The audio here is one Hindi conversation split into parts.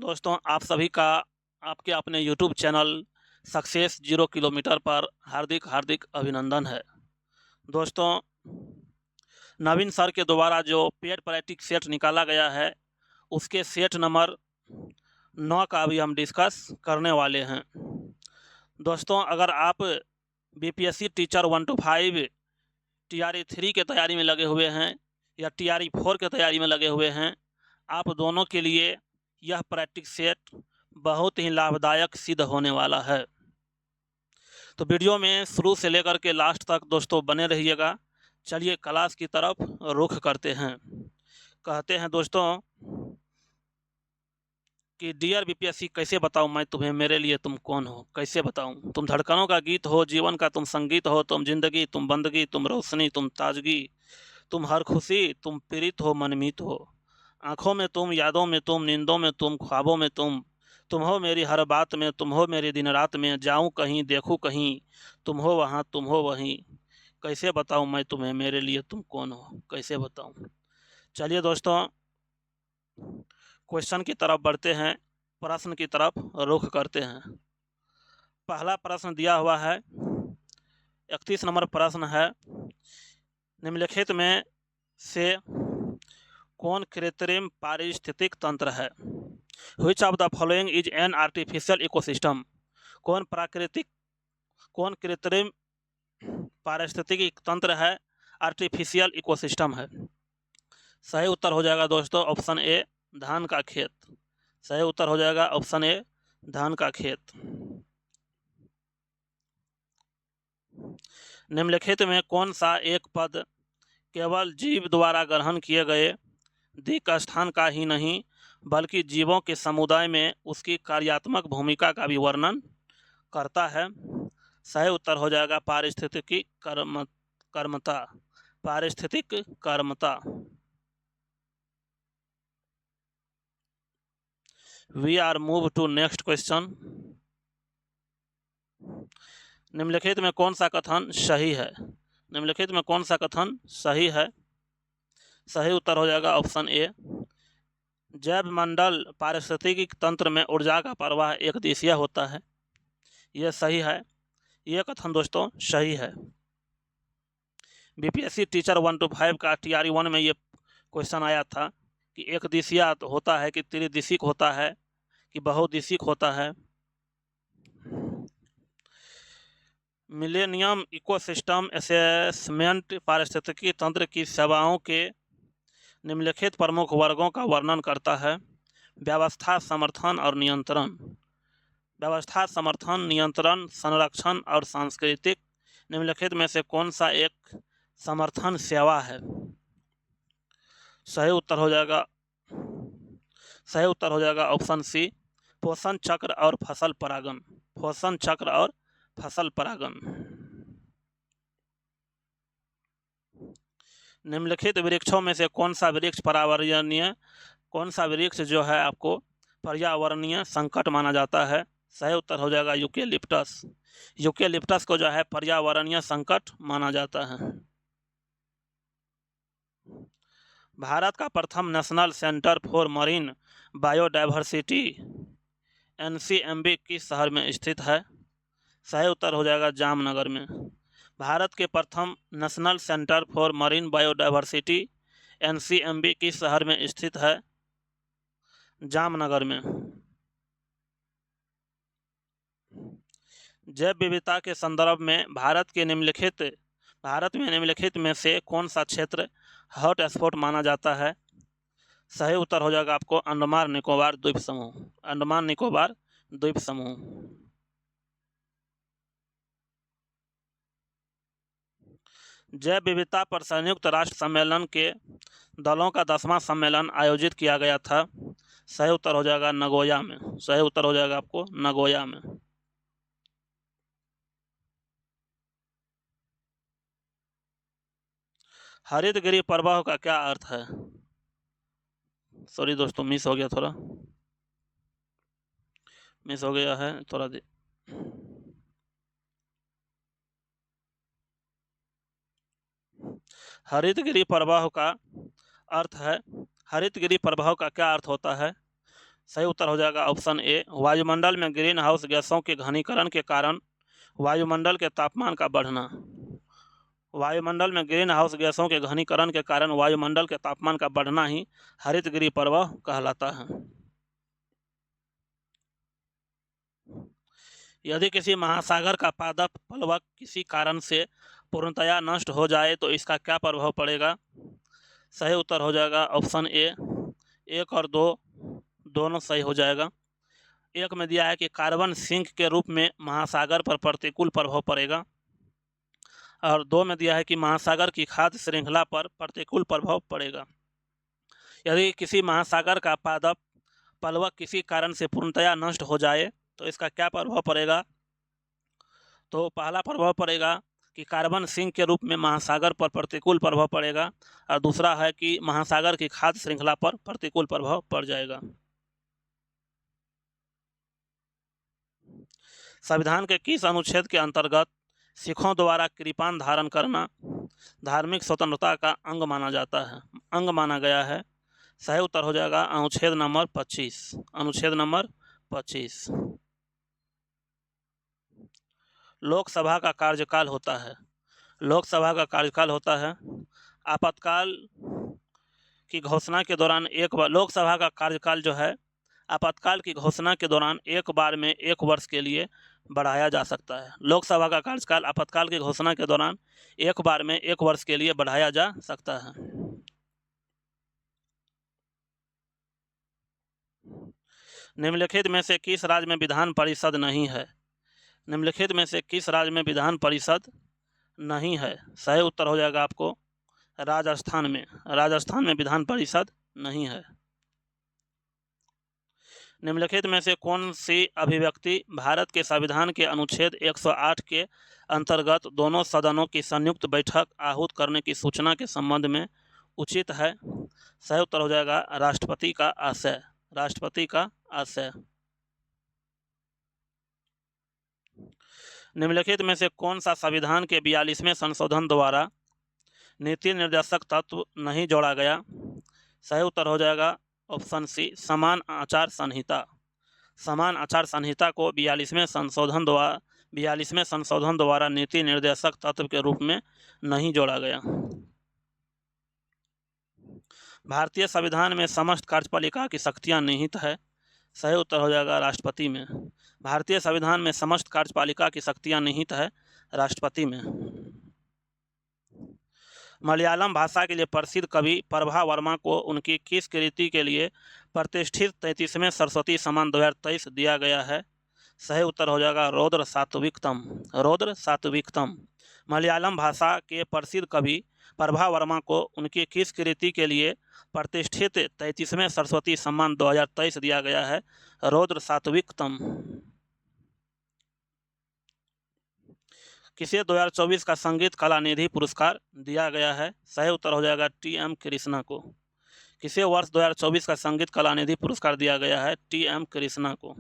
दोस्तों, आप सभी का आपके अपने यूट्यूब चैनल सक्सेस 0 किलोमीटर पर हार्दिक हार्दिक अभिनंदन है। दोस्तों, नवीन सर के द्वारा जो पेड प्रैक्टिस सेट निकाला गया है, उसके सेट नंबर 9 का अभी हम डिस्कस करने वाले हैं। दोस्तों, अगर आप बीपीएससी टीचर 1 to 5 टीआरई 3 के तैयारी में लगे हुए हैं या टीआरई 4 के तैयारी में लगे हुए हैं, आप दोनों के लिए यह प्रैक्टिस सेट बहुत ही लाभदायक सिद्ध होने वाला है। तो वीडियो में शुरू से लेकर के लास्ट तक दोस्तों बने रहिएगा। चलिए क्लास की तरफ रुख करते हैं। कहते हैं दोस्तों कि डियर बीपीएससी, कैसे बताऊं मैं तुम्हें, मेरे लिए तुम कौन हो, कैसे बताऊं। तुम धड़कनों का गीत हो, जीवन का तुम संगीत हो, तुम जिंदगी, तुम बंदगी, तुम रोशनी, तुम ताजगी, तुम हर खुशी, तुम पीड़ित हो, मनमीत हो। आँखों में तुम, यादों में तुम, नींदों में तुम, ख्वाबों में तुम हो मेरी हर बात में, तुम हो मेरी दिन रात में। जाऊं कहीं, देखूं कहीं, तुम हो वहाँ, तुम हो वहीं। कैसे बताऊं मैं तुम्हें, मेरे लिए तुम कौन हो, कैसे बताऊं। चलिए दोस्तों, क्वेश्चन की तरफ बढ़ते हैं, प्रश्न की तरफ रुख करते हैं। पहला प्रश्न दिया हुआ है, 31 नंबर प्रश्न है, निम्नलिखित में से कौन कृत्रिम पारिस्थितिक तंत्र है? Which of the following is an artificial ecosystem? कौन कृत्रिम पारिस्थितिक तंत्र है, आर्टिफिशियल इकोसिस्टम है? सही उत्तर हो जाएगा दोस्तों ऑप्शन ए, धान का खेत। सही उत्तर हो जाएगा ऑप्शन ए, धान का खेत। निम्नलिखित में कौन सा एक पद केवल जीव द्वारा ग्रहण किए गए दिक् स्थान का ही नहीं बल्कि जीवों के समुदाय में उसकी कार्यात्मक भूमिका का भी वर्णन करता है? सही उत्तर हो जाएगा पारिस्थितिकी कर्मता। पारिस्थितिक कर्मता। We are move to next question. निम्नलिखित में कौन सा कथन सही है? निम्नलिखित में कौन सा कथन सही है? सही उत्तर हो जाएगा ऑप्शन ए, जैव मंडल पारिस्थितिक तंत्र में ऊर्जा का प्रवाह एक दिशीय होता है। यह सही है, यह कथन दोस्तों सही है। बीपीएससी टीचर 1 to 5 का टीआरई 1 में ये क्वेश्चन आया था कि एक दिशीय होता है कि त्रिदिशिक होता है कि बहुदिशिक होता है। मिलेनियम इकोसिस्टम असेसमेंट पारिस्थितिकी तंत्र की सेवाओं के निम्नलिखित प्रमुख वर्गों का वर्णन करता है? व्यवस्था, समर्थन और नियंत्रण। व्यवस्था, समर्थन, नियंत्रण, संरक्षण और सांस्कृतिक। निम्नलिखित में से कौन सा एक समर्थन सेवा है? सही उत्तर हो जाएगा ऑप्शन सी, पोषण चक्र और फसल परागण। पोषण चक्र और फसल परागण। निम्नलिखित वृक्षों में से कौन सा वृक्ष पर्यावरणीय, कौन सा वृक्ष जो है आपको पर्यावरणीय संकट माना जाता है? सही उत्तर हो जाएगा यूकेलिप्टस। यूकेलिप्टस को जो है पर्यावरणीय संकट माना जाता है। भारत का प्रथम national centre for marine biodiversity NCMB किस शहर में स्थित है? सही उत्तर हो जाएगा जामनगर में। भारत के प्रथम national centre for marine biodiversity NCMB किस शहर में स्थित है? जामनगर में। जैव विविधता के संदर्भ में भारत में निम्नलिखित में से कौन सा क्षेत्र हॉट स्पॉट माना जाता है? सही उत्तर हो जाएगा आपको अंडमान निकोबार द्वीप समूह। अंडमान निकोबार द्वीप समूह। जैव विविधता पर संयुक्त राष्ट्र सम्मेलन के दलों का 10वां सम्मेलन आयोजित किया गया था। सही उत्तर हो जाएगा नगोया में। सही उत्तर हो जाएगा आपको नगोया में। हरितगृह प्रवाह का क्या अर्थ है? सॉरी दोस्तों, मिस हो गया, थोड़ा मिस हो गया है थोड़ा हरितगृह प्रवाह का अर्थ है, हरितगृह प्रवाह का क्या अर्थ होता है? सही उत्तर हो जाएगा ऑप्शन ए। वायुमंडल में ग्रीन हाउस गैसों के घनीकरण के कारण वायुमंडल के तापमान का बढ़ना। वायुमंडल में ग्रीन हाउस गैसों के घनीकरण के कारण वायुमंडल के तापमान का बढ़ना ही हरितगृह प्रवाह कहलाता है। यदि किसी महासागर का पादप प्लवक किसी कारण से पूर्णतया नष्ट हो जाए तो इसका क्या प्रभाव पड़ेगा। सही उत्तर हो जाएगा ऑप्शन ए। 1 और 2 दोनों सही हो जाएगा। 1 में दिया है कि कार्बन सिंक के रूप में महासागर पर प्रतिकूल प्रभाव पड़ेगा, और 2 में दिया है कि महासागर की खाद्य श्रृंखला पर प्रतिकूल प्रभाव पड़ेगा। यदि किसी महासागर का पादप प्लवक किसी कारण से पूर्णतया नष्ट हो जाए तो इसका क्या प्रभाव पड़ेगा। तो पहला प्रभाव पड़ेगा कि कार्बन सिंक के रूप में महासागर पर प्रतिकूल प्रभाव पड़ेगा, और दूसरा है कि महासागर की खाद्य श्रृंखला पर प्रतिकूल प्रभाव पड़ जाएगा। संविधान के किस अनुच्छेद के अंतर्गत सिखों द्वारा कृपान धारण करना धार्मिक स्वतंत्रता का अंग माना गया है। सही उत्तर हो जाएगा अनुच्छेद नंबर 25। अनुच्छेद नंबर 25। लोकसभा का कार्यकाल होता है। लोकसभा का कार्यकाल होता है आपातकाल की घोषणा के दौरान एक बार। लोकसभा का कार्यकाल जो है आपातकाल की घोषणा के दौरान एक बार में 1 वर्ष के लिए बढ़ाया जा सकता है। लोकसभा का कार्यकाल आपातकाल की घोषणा के दौरान एक बार में 1 वर्ष के लिए बढ़ाया जा सकता है। निम्नलिखित में से किस राज्य में विधान परिषद नहीं है। निम्नलिखित में से किस राज्य में विधान परिषद नहीं है। सही उत्तर हो जाएगा आपको राजस्थान में। राजस्थान में विधान परिषद नहीं है। निम्नलिखित में से कौन सी अभिव्यक्ति भारत के संविधान के अनुच्छेद 108 के अंतर्गत दोनों सदनों की संयुक्त बैठक आहूत करने की सूचना के संबंध में उचित है। सही उत्तर हो जाएगा राष्ट्रपति का आशय। राष्ट्रपति का आशय। निम्नलिखित में से कौन सा संविधान के 42वें संशोधन द्वारा नीति निर्देशक तत्व नहीं जोड़ा गया। सही उत्तर हो जाएगा ऑप्शन सी समान आचार संहिता। समान आचार संहिता को 42वें संशोधन द्वारा नीति निर्देशक तत्व के रूप में नहीं जोड़ा गया। भारतीय संविधान में समस्त कार्यपालिका की शक्तियां निहित है। सही उत्तर हो जाएगा राष्ट्रपति में। भारतीय संविधान में समस्त कार्यपालिका की शक्तियां निहित है राष्ट्रपति में। मलयालम भाषा के लिए प्रसिद्ध कवि प्रभा वर्मा को उनकी किस कृति के लिए प्रतिष्ठित 33वें सरस्वती सम्मान 2023 दिया गया है। सही उत्तर हो जाएगा रौद्र सात्विकतम। रौद्र सात्विकतम। मलयालम भाषा के प्रसिद्ध कवि प्रभा वर्मा को उनकी किस कृति के लिए प्रतिष्ठित 33वें सरस्वती सम्मान 2023 दिया गया है। रौद्र सात्विकतम। किसे 2024 का संगीत कला निधि पुरस्कार दिया गया है। सही उत्तर हो जाएगा टी.एम. कृष्णा को। किसे वर्ष 2024 का संगीत कला निधि पुरस्कार दिया गया है। टी.एम. कृष्णा को।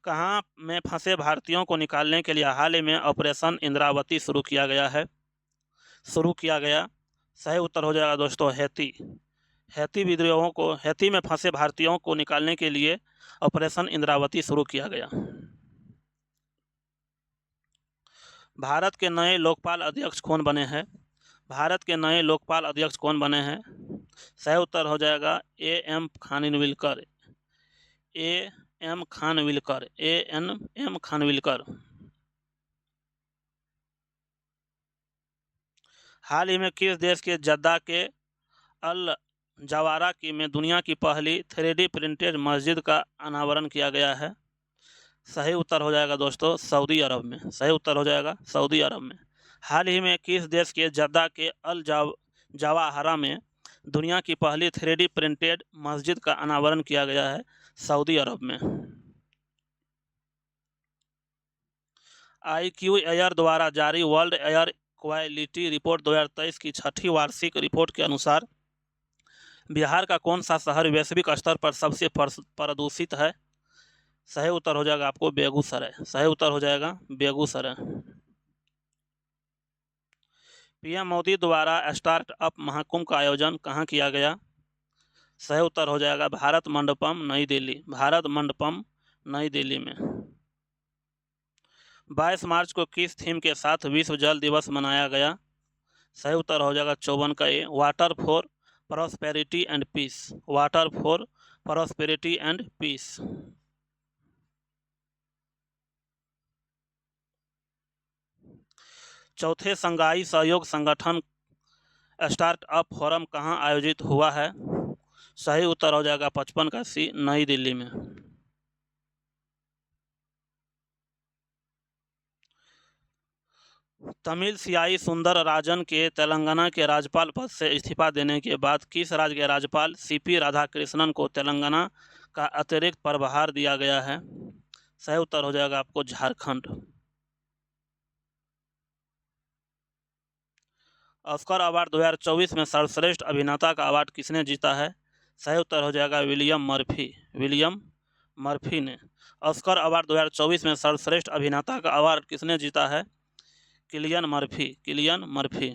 कहाँ में फंसे भारतीयों को निकालने के लिए हाल ही में ऑपरेशन इंद्रावती शुरू किया गया। सही उत्तर हो जाएगा दोस्तों हैती में फंसे भारतीयों को निकालने के लिए ऑपरेशन इंद्रावती शुरू किया गया। भारत के नए लोकपाल अध्यक्ष कौन बने हैं। भारत के नए लोकपाल अध्यक्ष कौन बने हैं। सही उत्तर हो जाएगा A.M. खानविलकर। A.M. खानविलकर। हाल ही में किस देश के जद्दा के अल जवारा में दुनिया की पहली 3D प्रिंटेड मस्जिद का अनावरण किया गया है। सही उत्तर हो जाएगा दोस्तों सऊदी अरब में। सही उत्तर हो जाएगा सऊदी अरब में। हाल ही में किस देश के जद्दा के अल जवाहरा में दुनिया की पहली 3D प्रिंटेड मस्जिद का अनावरण किया गया है। सऊदी अरब में। IQ एयर द्वारा जारी वर्ल्ड एयर क्वालिटी रिपोर्ट 2023 की 6ठी वार्षिक रिपोर्ट के अनुसार बिहार का कौन सा शहर वैश्विक स्तर पर सबसे प्रदूषित है। सही उत्तर हो जाएगा आपको बेगूसराय। सही उत्तर हो जाएगा बेगूसराय। पीएम मोदी द्वारा स्टार्टअप महाकुंभ का आयोजन कहाँ किया गया? सही उत्तर हो जाएगा भारत मंडपम नई दिल्ली, भारत मंडपम नई दिल्ली में। 22 मार्च को किस थीम के साथ विश्व जल दिवस मनाया गया? सही उत्तर हो जाएगा 54 का A, water for prosperity and peace, water for prosperity and peace. चौथे संघाई सहयोग संगठन स्टार्टअप फोरम कहाँ आयोजित हुआ है? सही उत्तर हो जाएगा 55 का सी, नई दिल्ली में। तमिल सियाई सुंदर राजन के तेलंगाना के राज्यपाल पद से इस्तीफा देने के बाद किस राज्य के राज्यपाल सीपी राधाकृष्णन को तेलंगाना का अतिरिक्त प्रभार दिया गया है? सही उत्तर हो जाएगा आपको झारखंड। ऑस्कर अवार्ड 2024 में सर्वश्रेष्ठ अभिनेता का अवार्ड किसने जीता है? सही उत्तर हो जाएगा विलियम मर्फी, विलियम मर्फी ने। ऑस्कर अवार्ड 2024 में सर्वश्रेष्ठ अभिनेता का अवार्ड किसने जीता है? Cillian Murphy, Cillian Murphy.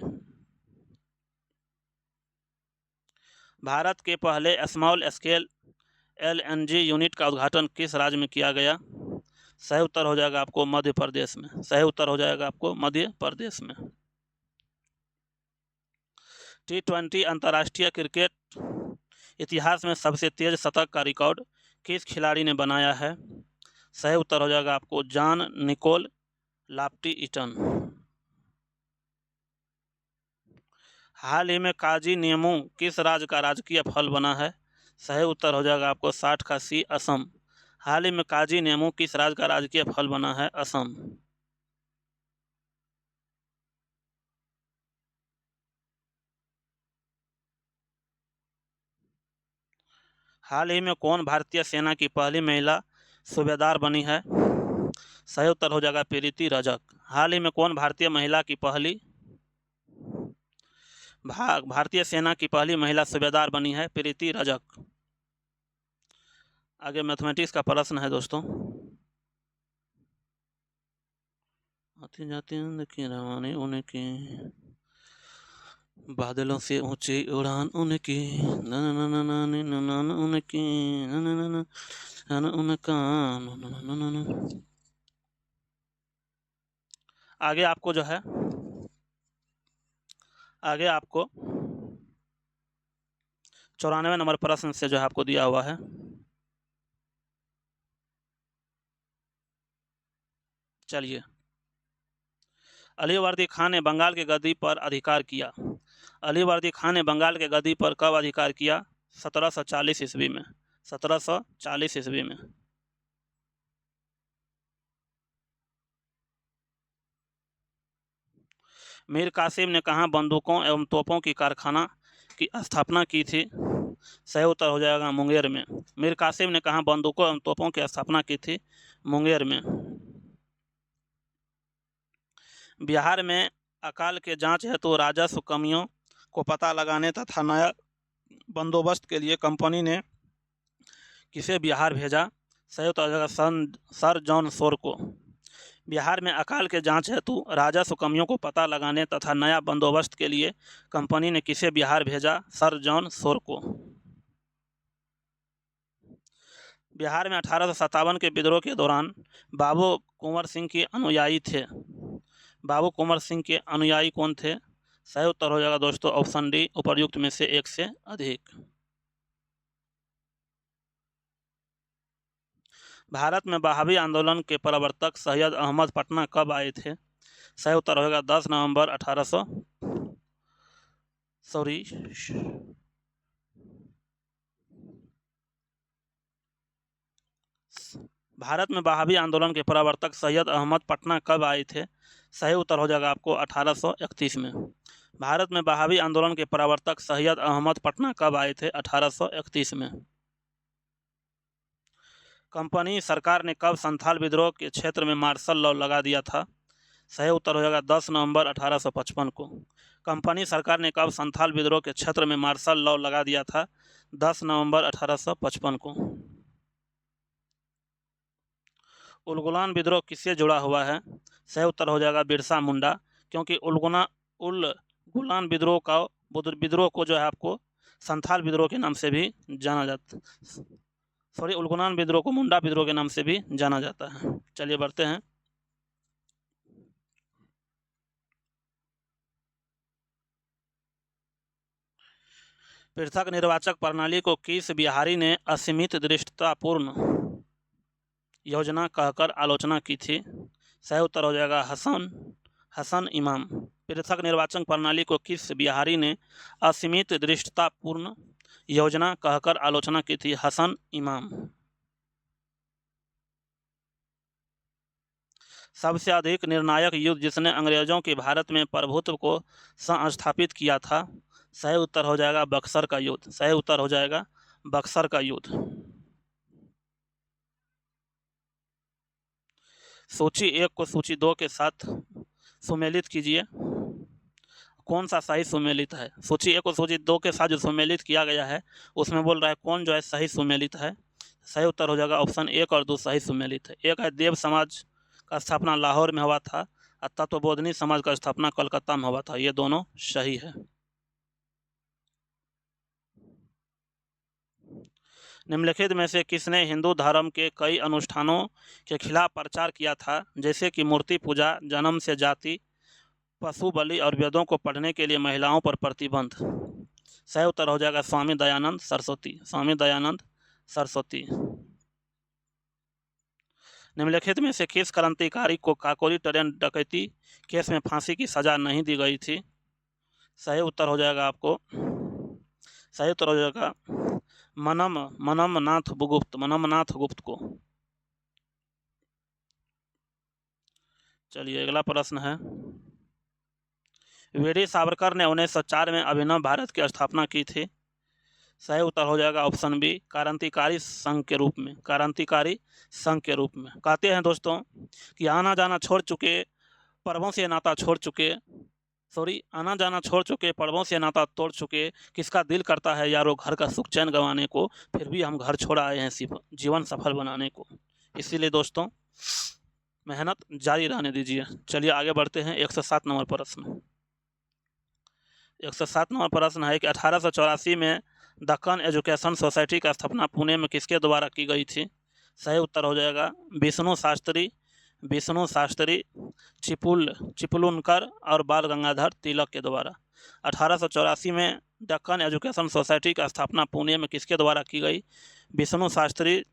Bharat के पहले स्मॉल स्केल एलएनजी यूनिट का उद्घाटन किस राज्य में किया गया? सही उत्तर हो जाएगा आपको मध्य प्रदेश में, सही उत्तर हो जाएगा आपको मध्य प्रदेश में। T20 अंतर्राष्ट्रीय क्रिकेट इतिहास में सबसे तेज शतक का रिकॉर्ड किस खिलाड़ी ने बनाया है? सही उत्तर हो जाएगा आपको जॉन निकोल लाफ्टी ईटन। हाल ही में काजी नेमू किस राज्य का राजकीय फल बना है? सही उत्तर हो जाएगा आपको 60 का सी, असम। हाल ही में काजी नेमू किस राज्य का राजकीय फल बना है? असम। हाल ही में कौन भारतीय सेना की पहली महिला सूबेदार बनी है? सही उत्तर हो जाएगा प्रीति रजक। हाल ही में कौन भारतीय महिला की पहली भारतीय सेना की पहली महिला सूबेदार बनी है? प्रीति रजक। आगे मैथमेटिक्स का प्रश्न है दोस्तों। आती जाती देखिए रवानी उनकी, बादलों से ऊंची उड़ान उनकी, उनकी उनका। आगे आपको जो है, आगे आपको 94 नंबर प्रश्न से जो है आपको दिया हुआ है। चलिए, अलीवर्दी खान ने बंगाल के गद्दी पर अधिकार किया। अलीवर्दी खान ने बंगाल के गद्दी पर कब अधिकार किया? 1740 ईस्वी में, 1740 ईस्वी में। मीर कासिम ने कहाँ बंदूकों एवं तोपों की कारखाना की स्थापना की थी? सही उत्तर हो जाएगा मुंगेर में। मीर कासिम ने कहाँ बंदूकों एवं तोपों की स्थापना की थी? मुंगेर में। बिहार में अकाल के जांच हेतु राजस्व कमियों को पता लगाने तथा नया बंदोबस्त के लिए कंपनी ने किसे बिहार भेजा? सही उत्तर हो जाएगा सर जॉन सोर को। बिहार में अकाल के जांच हेतु राजस्व कमियों को पता लगाने तथा नया बंदोबस्त के लिए कंपनी ने किसे बिहार भेजा? सर जॉन सोर को। बिहार में 1857 के विद्रोह के दौरान बाबू कुंवर सिंह के अनुयायी थे। बाबू कुंवर सिंह के अनुयायी कौन थे? सही उत्तर हो जाएगा दोस्तों ऑप्शन डी, उपर्युक्त में से एक से अधिक। भारत में बहावी आंदोलन के प्रवर्तक सैयद अहमद पटना कब आए थे? सही उत्तर होगा 10 नवंबर 1800 सॉरी भारत में बहावी आंदोलन के प्रवर्तक सैयद अहमद पटना कब आए थे? सही उत्तर हो जाएगा आपको 1831 में। भारत में बहावी आंदोलन के प्रवर्तक सैयद अहमद पटना कब आए थे? 1831 में। कंपनी सरकार ने कब संथाल विद्रोह के क्षेत्र में मार्शल लॉ लगा दिया था? सही उत्तर हो जाएगा 10 नवंबर 1855 को। कंपनी सरकार ने कब संथाल विद्रोह के क्षेत्र में मार्शल लॉ लगा दिया था? 10 नवंबर 1855 को। उलगुलान विद्रोह किससे जुड़ा हुआ है? सही उत्तर हो जाएगा बिरसा मुंडा, क्योंकि गुलान विद्रोह को जो है आपको संथाल विद्रोह के नाम से भी जाना जाता, सॉरी उलगुलान विद्रोह को मुंडा विद्रोह के नाम से भी जाना जाता है। चलिए बढ़ते हैं। पृथक निर्वाचक प्रणाली को किस बिहारी ने असीमित दृष्टितापूर्ण योजना कहकर आलोचना की थी? सही उत्तर हो जाएगा हसन इमाम। पृथक निर्वाचन प्रणाली को किस बिहारी ने असीमित दृष्टितापूर्ण योजना कहकर आलोचना की थी? हसन इमाम। सबसे अधिक निर्णायक युद्ध जिसने अंग्रेजों के भारत में प्रभुत्व को संस्थापित किया था? सही उत्तर हो जाएगा बक्सर का युद्ध। सही उत्तर हो जाएगा बक्सर का युद्ध। सूची 1 को सूची 2 के साथ सुमेलित कीजिए। कौन सा सही सुमेलित है? सूची 1 को सूची 2 के साथ जो सुमेलित किया गया है उसमें बोल रहा है कौन जो है सही सुमेलित है। सही उत्तर हो जाएगा ऑप्शन 1 और 2 सही सुमेलित है। एक है देव समाज का स्थापना लाहौर में हुआ था और तत्वबोधनी समाज का स्थापना कोलकाता में हुआ था। ये दोनों सही है। निम्नलिखित में से किसने हिंदू धर्म के कई अनुष्ठानों के खिलाफ प्रचार किया था, जैसे कि मूर्ति पूजा, जन्म से जाति, पशु बलि और वेदों को पढ़ने के लिए महिलाओं पर प्रतिबंध? सही उत्तर हो जाएगा स्वामी दयानंद सरस्वती। स्वामी दयानंद सरस्वती। निम्नलिखित में से किस क्रांतिकारी को काकोरी ट्रेन डकैती केस में फांसी की सजा नहीं दी गई थी? सही उत्तर हो जाएगा आपको सही उत्तर हो जाएगा मनमनाथ गुप्त को। चलिए अगला प्रश्न है। वीर सावरकर ने 1904 में अभिनव भारत की स्थापना की थी। सही उत्तर हो जाएगा ऑप्शन बी क्रांतिकारी संघ के रूप में। क्रांतिकारी संघ के रूप में। कहते हैं दोस्तों कि आना जाना छोड़ चुके पर्वों से नाता छोड़ चुके आना जाना छोड़ चुके पर्वों से नाता तोड़ चुके, किसका दिल करता है यारो घर का सुख चैन गंवाने को, फिर भी हम घर छोड़ आए हैं जीवन सफल बनाने को। इसीलिए दोस्तों मेहनत जारी रहने दीजिए। चलिए आगे बढ़ते हैं। 107 नंबर प्रश्न। 107 नंबर प्रश्न है कि 1884 में दक्कन एजुकेशन सोसाइटी का स्थापना पुणे में किसके द्वारा की गई थी? सही उत्तर हो जाएगा विष्णु शास्त्री चिपलुनकर और बाल गंगाधर तिलक के द्वारा। 1884 में दक्कन एजुकेशन सोसाइटी का स्थापना पुणे में किसके द्वारा की गई? विष्णु शास्त्री,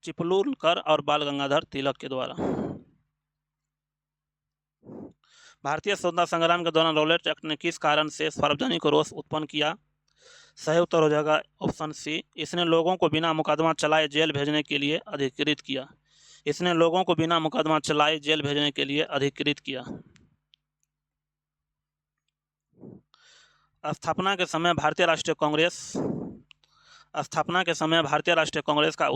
चिपलुनकर और बाल गंगाधर तिलक के द्वारा। भारतीय स्वतंत्रता संग्राम के दौरान रॉलेट एक्ट ने किस कारण से सार्वजनिक रोष उत्पन्न किया? सही उत्तर हो जाएगा ऑप्शन सी इसने लोगों को बिना मुकदमा चलाए जेल भेजने के लिए अधिकृत किया। इसने लोगों को बिना मुकदमा चलाए जेल भेजने के लिए अधिकृत किया। स्थापना के समय भारतीय राष्ट्रीय कांग्रेस का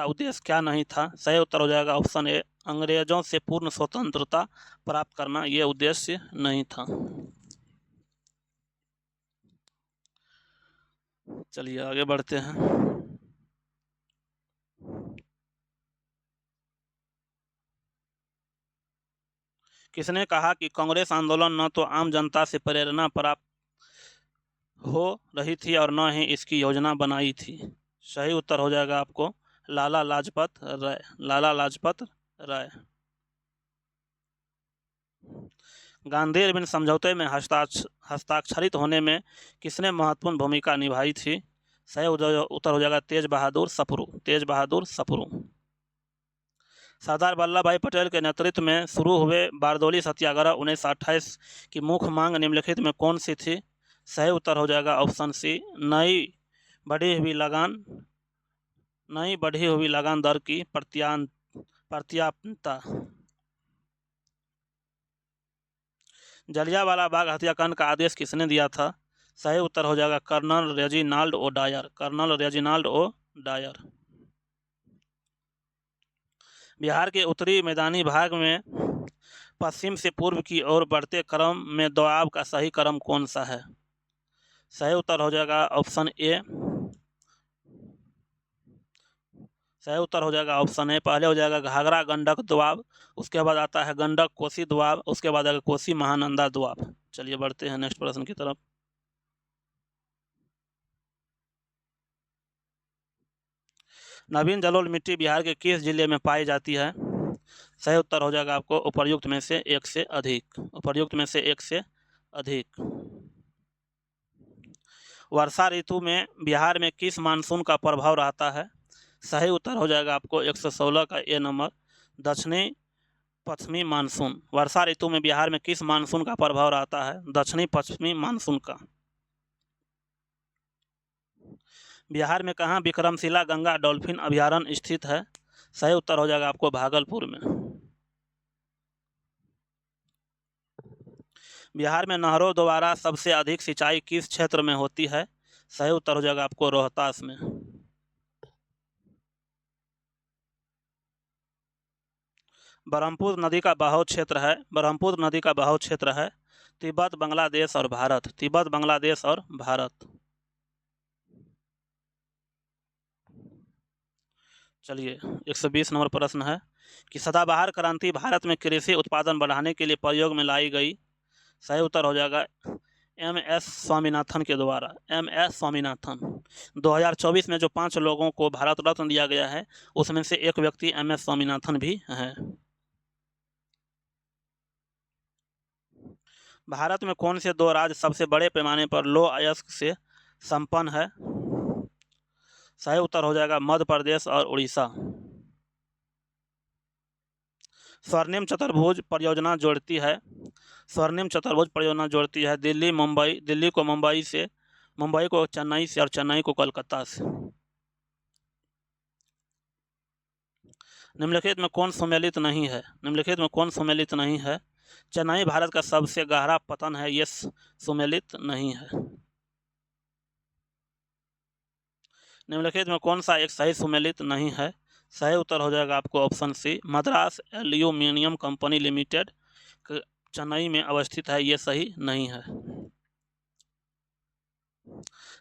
उद्देश्य क्या नहीं था? सही उत्तर हो जाएगा ऑप्शन ए अंग्रेजों से पूर्ण स्वतंत्रता प्राप्त करना। यह उद्देश्य नहीं था। चलिए आगे बढ़ते हैं। किसने कहा कि कांग्रेस आंदोलन न तो आम जनता से प्रेरणा प्राप्त हो रही थी और न ही इसकी योजना बनाई थी? सही उत्तर हो जाएगा आपको लाला लाजपत राय। गांधी अरविंद समझौते में हस्ताक्षरित होने में किसने महत्वपूर्ण भूमिका निभाई थी? सही उत्तर हो जाएगा तेज बहादुर सप्रू। सरदार वल्लभ भाई पटेल के नेतृत्व में शुरू हुए बारदोली सत्याग्रह 1928 की मुख्य मांग निम्नलिखित में कौन सी थी? सही उत्तर हो जाएगा ऑप्शन सी नई बढ़ी हुई लगान दर की प्रत्यात्मता। जलियांवाला बाग हत्याकांड का आदेश किसने दिया था? सही उत्तर हो जाएगा colonel Reginald O Dyer. Bihar के उत्तरी मैदानी भाग में पश्चिम से पूर्व की ओर बढ़ते क्रम में दोआब का सही क्रम कौन सा है? सही उत्तर हो जाएगा ऑप्शन ए सही उत्तर हो जाएगा ऑप्शन ए। पहले हो जाएगा घाघरा गंडक दोआब, उसके बाद आता है गंडक कोसी दोआब, उसके बाद आएगा कोसी महानंदा दोआब। चलिए बढ़ते हैं नेक्स्ट प्रश्न की तरफ। नवीन जलोढ़ मिट्टी बिहार के किस जिले में पाई जाती है? सही उत्तर हो जाएगा आपको उपर्युक्त में से एक से अधिक, उपर्युक्त में से एक से अधिक। वर्षा ऋतु में बिहार में किस मानसून का प्रभाव रहता है? सही उत्तर हो जाएगा आपको 116 का ए नंबर, दक्षिणी पश्चिमी मानसून। वर्षा ऋतु में बिहार में किस मानसून का प्रभाव रहता है? दक्षिणी पश्चिमी मानसून का। बिहार में कहाँ विक्रमशिला गंगा डॉल्फिन अभयारण्य स्थित है? सही उत्तर हो जाएगा आपको भागलपुर में। बिहार में नहरों द्वारा सबसे अधिक सिंचाई किस क्षेत्र में होती है? सही उत्तर हो जाएगा आपको रोहतास में। ब्रह्मपुत्र नदी का बहाव क्षेत्र है, ब्रह्मपुत्र नदी का बहाव क्षेत्र है तिब्बत, बांग्लादेश और भारत, तिब्बत, बांग्लादेश और भारत। चलिए 120 नंबर प्रश्न है कि सदाबहार क्रांति भारत में कृषि उत्पादन बढ़ाने के लिए प्रयोग में लाई गई। सही उत्तर हो जाएगा MS स्वामीनाथन के द्वारा, MS स्वामीनाथन। 2024 में जो 5 लोगों को भारत रत्न दिया गया है उसमें से एक व्यक्ति MS स्वामीनाथन भी हैं। भारत में कौन से 2 राज्य सबसे बड़े पैमाने पर लौह अयस्क से संपन्न है? सही उत्तर हो जाएगा मध्य प्रदेश और उड़ीसा। स्वर्णिम चतुर्भुज परियोजना जोड़ती है, स्वर्णिम चतुर्भुज परियोजना जोड़ती है दिल्ली मुंबई, दिल्ली को मुंबई से, मुंबई को चेन्नई से और चेन्नई को कोलकाता से। निम्नलिखित में कौन सुमेलित नहीं है? निम्नलिखित में कौन सुमेलित नहीं है? चेन्नई भारत का सबसे गहरा पतन है, ये सुमेलित नहीं है। निम्नलिखित में कौन सा एक सही सुमेलित नहीं है? सही उत्तर हो जाएगा आपको option C, Madras aluminium company limited Chennai में अवस्थित है, ये सही नहीं है।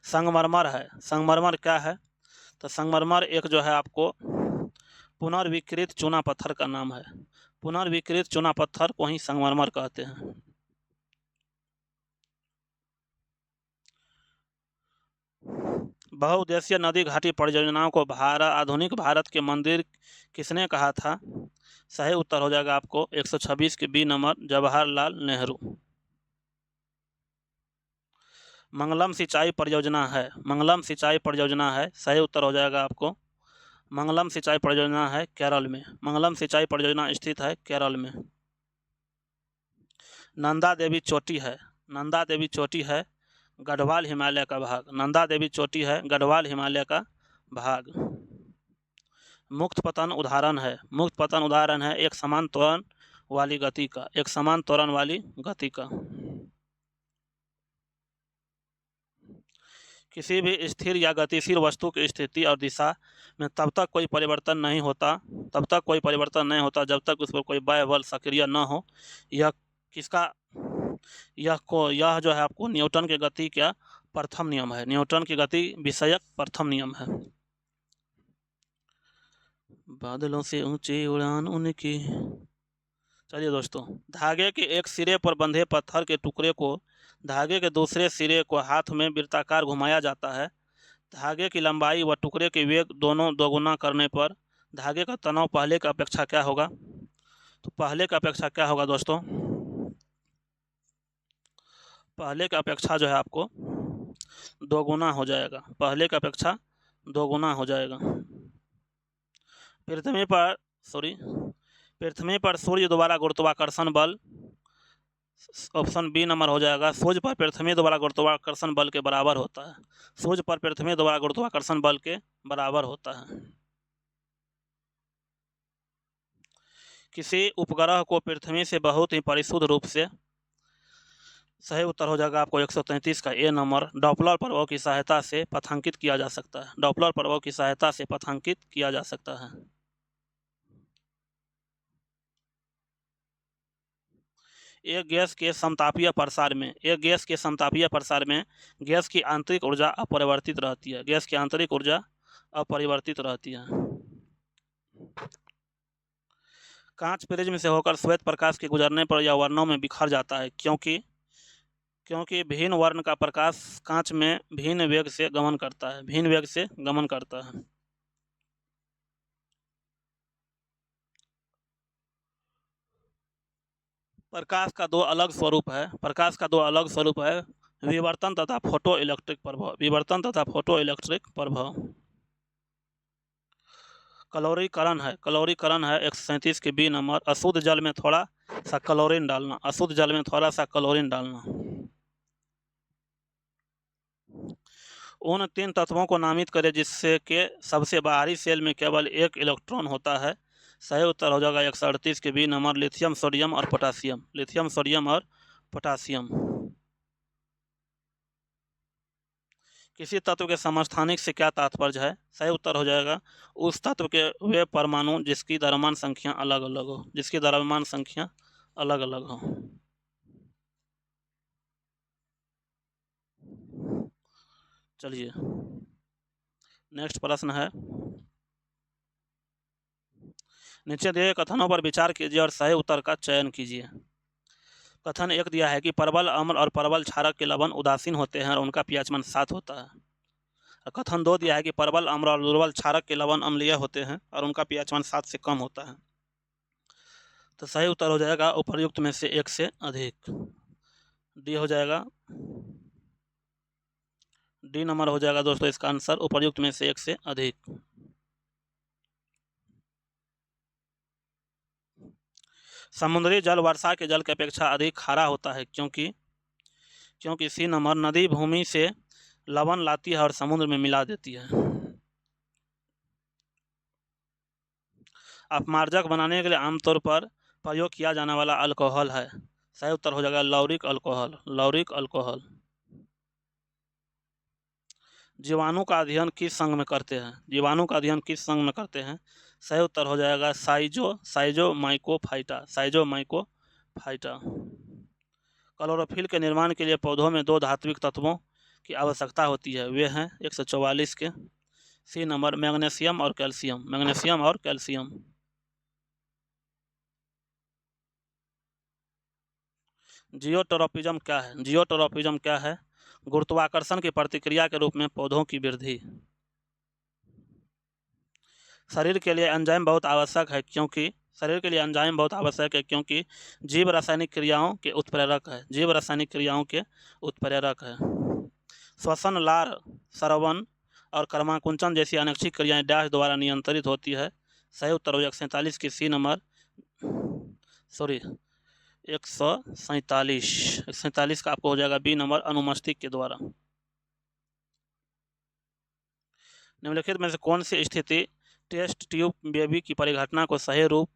संगमरमर है, संगमरमर क्या है? तो संगमरमर एक जो है आपको पुनर्विकृत चूना पत्थर का नाम है, पुनर्विकृत चूना पत्थर को ही संगमरमर कहते हैं। बहुउद्देशीय नदी घाटी परियोजनाओं को आधुनिक भारत के मंदिर किसने कहा था? सही उत्तर हो जाएगा आपको 126 के बी नंबर, जवाहरलाल नेहरू। मंगलम सिंचाई परियोजना है, मंगलम सिंचाई परियोजना है, सही उत्तर हो जाएगा आपको मंगलम सिंचाई परियोजना है केरल में, मंगलम सिंचाई परियोजना स्थित है केरल में। नंदा देवी चोटी है, नंदा देवी चोटी है गढ़वाल हिमालय का भाग, नंदा देवी चोटी है गढ़वाल हिमालय का भाग। मुक्त पतन उदाहरण है, मुक्त पतन उदाहरण है एक समान त्वरण वाली गति का, एक समान त्वरण वाली गति का। किसी भी स्थिर या गतिशील वस्तु की स्थिति और दिशा में तब तक कोई परिवर्तन नहीं होता, तब तक कोई परिवर्तन नहीं होता जब तक उस पर कोई बाह्य बल सक्रिय न हो। यह किसका, यह जो है आपको न्यूटन के गति का प्रथम नियम है, न्यूटन की गति विषयक प्रथम नियम है। बादलों से ऊंची उड़ान उनकी। चलिए दोस्तों, धागे के एक सिरे पर बंधे पत्थर के टुकड़े को धागे के दूसरे सिरे को हाथ में वृत्ताकार घुमाया जाता है। धागे की लंबाई व टुकड़े के वेग दोनों दोगुना करने पर धागे का तनाव पहले की अपेक्षा क्या होगा? तो पहले की अपेक्षा क्या होगा दोस्तों? पहले की अपेक्षा जो है आपको दोगुना हो जाएगा, पहले की अपेक्षा दोगुना हो जाएगा। पृथ्वी पर सूर्य द्वारा गुरुत्वाकर्षण बल, ऑप्शन बी नंबर हो जाएगा, सूर्य पर पृथ्वी द्वारा गुरुत्वाकर्षण बल के बराबर होता है, सूर्य पर पृथ्वी द्वारा गुरुत्वाकर्षण बल के बराबर होता है। किसी उपग्रह को पृथ्वी से बहुत ही परिशुद्ध रूप से, सही उत्तर हो जाएगा आपको 133 का ए नंबर, डॉपलर प्रभाव की सहायता से पथांकित किया जा सकता है, डॉपलर प्रभाव की सहायता से पथांकित किया जा सकता है। एक गैस के समतापीय प्रसार में, एक गैस के समतापीय प्रसार में गैस की आंतरिक ऊर्जा अपरिवर्तित रहती है, गैस की आंतरिक ऊर्जा अपरिवर्तित रहती है। कांच प्रिज्म से होकर श्वेत प्रकाश के गुजरने पर यह वर्णों में बिखर जाता है, क्योंकि भिन्न वर्ण का प्रकाश कांच में भिन्न वेग से गमन करता है। प्रकाश का दो अलग स्वरूप है, विवर्तन तथा फोटो इलेक्ट्रिक प्रभाव। क्लोरीकरण है 137 के बी नंबर। अशुद्ध जल में थोड़ा सा क्लोरीन डालना। उन 3 तत्वों को नामित करें जिससे के सबसे बाहरी सेल में केवल एक इलेक्ट्रॉन होता है। सही उत्तर हो जाएगा 138 के बी नंबर, लिथियम, सोडियम और पोटासियम। किसी तत्व के समस्थानिक से क्या तात्पर्य है? सही उत्तर हो जाएगा उस तत्व के वे परमाणु जिसकी द्रव्यमान संख्या अलग अलग हो। चलिए नेक्स्ट प्रश्न है, नीचे दिए कथनों पर विचार कीजिए और सही उत्तर का चयन कीजिए। कथन 1 दिया है कि परवल अम्ल और परवल क्षारक के लवण उदासीन होते हैं और उनका pH मान 7 होता है। कथन 2 दिया है कि परवल अम्ल और दुर्बल क्षारक के लवण अम्लीय होते हैं और उनका pH मान 7 से कम होता है। तो सही उत्तर हो जाएगा उपर्युक्त में से एक से अधिक, डी हो जाएगा। डी नंबर हो जाएगा दोस्तों इसका आंसर, उपर्युक्त में से एक से अधिक। समुद्री जल वर्षा के जल की अपेक्षा अधिक खारा होता है क्योंकि सी नंबर, नदी भूमि से लवण लाती है और समुद्र में मिला देती है। अपमार्जक बनाने के लिए आमतौर पर प्रयोग किया जाने वाला अल्कोहल है। सही उत्तर हो जाएगा लौरिक अल्कोहल। जीवाणु का अध्ययन किस संघ में करते हैं? सही उत्तर हो जाएगा साइजोमाइकोफाइटा। क्लोरोफिल के निर्माण के लिए पौधों में 2 धात्विक तत्वों की आवश्यकता होती है, वे हैं 144 के सी नंबर, मैग्नीशियम और कैल्शियम। जियोट्रॉपिज्म क्या है? गुरुत्वाकर्षण की प्रतिक्रिया के रूप में पौधों की वृद्धि। शरीर के लिए एंजाइम बहुत आवश्यक है क्योंकि जीव रासायनिक क्रियाओं के उत्प्रेरक है। श्वसन, लार, श्रवण और कर्माकुंचन जैसी अनैच्छिक क्रियाएं डैश द्वारा नियंत्रित होती है। सही उत्तर हो जाएगा 147 की सी नंबर, 147 का आपको हो जाएगा बी नंबर, अनुमस्तिष्क के द्वारा। निम्नलिखित में से कौन सी स्थिति टेस्ट ट्यूब बेबी की परिघटना को सही रूप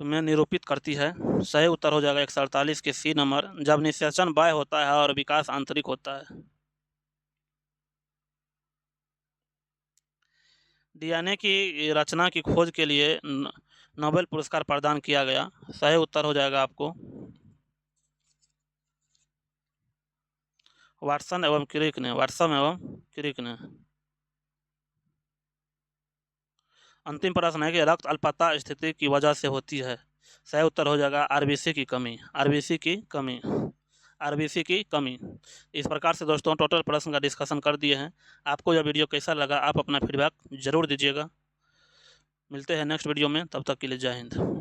में निरूपित करती है? सही उत्तर हो जाएगा 148 के सी नंबर, जब निषेचन बाह्य होता है और विकास आंतरिक होता है। डीएनए की रचना की खोज के लिए नोबेल पुरस्कार प्रदान किया गया। सही उत्तर हो जाएगा आपको वाटसन एवं क्रिक ने। अंतिम प्रश्न है कि रक्त अल्पता स्थिति की वजह से होती है। सही उत्तर हो जाएगा आरबीसी की कमी। इस प्रकार से दोस्तों टोटल प्रश्न का डिस्कशन कर दिए हैं। आपको यह वीडियो कैसा लगा, आप अपना फीडबैक जरूर दीजिएगा। मिलते हैं नेक्स्ट वीडियो में, तब तक के लिए जय हिंद।